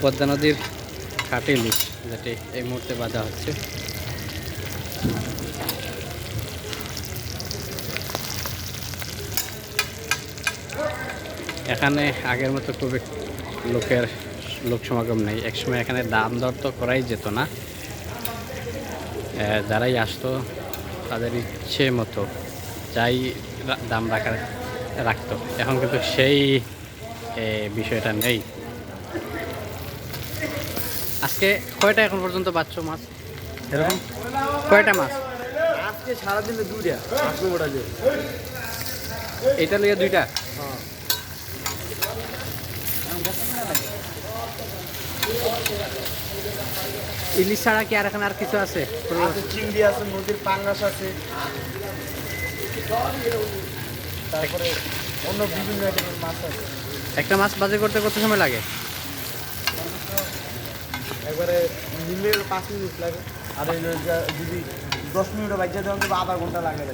পদ্মা নদীর খাঁটি ইলিশ, যেটি এই মুহূর্তে বাজা হচ্ছে। এখানে আগের মতো খুব লোক সমাগম নেই। একসময় এখানে দাম দর তো করাই যেত না, যারাই আসতো তাদের ইচ্ছে মতো যাই দাম রাখতো। এখন কিন্তু সেই বিষয়টা নেই। আজকে কয়টা এখন পর্যন্ত পাচ্ছ মাছ? এরকম কয়টা মাছ আজকে সারাদিনে দুইটা আজকে ওটা যে এইটা লিয়ে দুইটা? ইলিশ ছাড়া কি আর এখানে আর কিছু আছে? চিংড়ি আছে, নদীর পাঙ্গাস আছে, তারপরে অন্য বিভিন্ন আইটেমের মাছ আছে। একটা মাছ বাজার করতে কত সময় লাগে? একবারে নিমে 5 মিনিট লাগে, আর এই যদি 10 মিনিটও বাজে দেওয়া তো আধা ঘন্টা লাগে।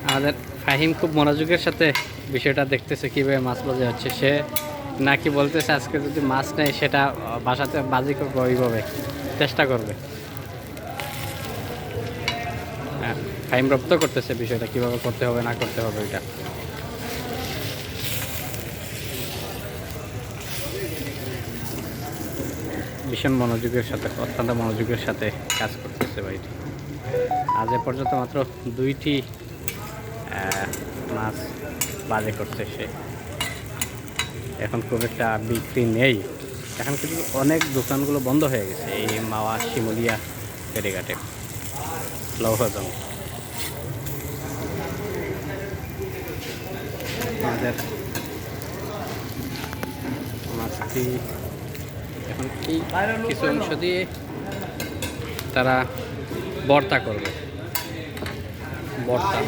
আমাদের ফাহিম খুব মনোযোগের সাথে বিষয়টা দেখতেছে কীভাবে মাছ বাজে হচ্ছে। সে নাকি বলতেছে আজকে যদি মাছ নেয় সেটা বাসাতে বাজি করবে, ওইভাবে চেষ্টা করবে। ফাহিম রপ্ত করতেছে বিষয়টা কীভাবে করতে হবে না করতে হবে ওইটা। ভীষণ মনোযোগের সাথে, অত্যন্ত মনোযোগের সাথে কাজ করতেছে ভাইটি। আজ এ পর্যন্ত মাত্র 2টি মাছ বাজে করছে সে। এখন খুব একটা বিক্রি নেই। এখন কিন্তু অনেক দোকানগুলো বন্ধ হয়ে গেছে এই মাওয়া শিমুলিয়া ফেরিঘাটে, লৌহজং। আমাদের মাছটি এখন এই কিছু অংশ দিয়ে তারা ভর্তা করবে, ভর্তা।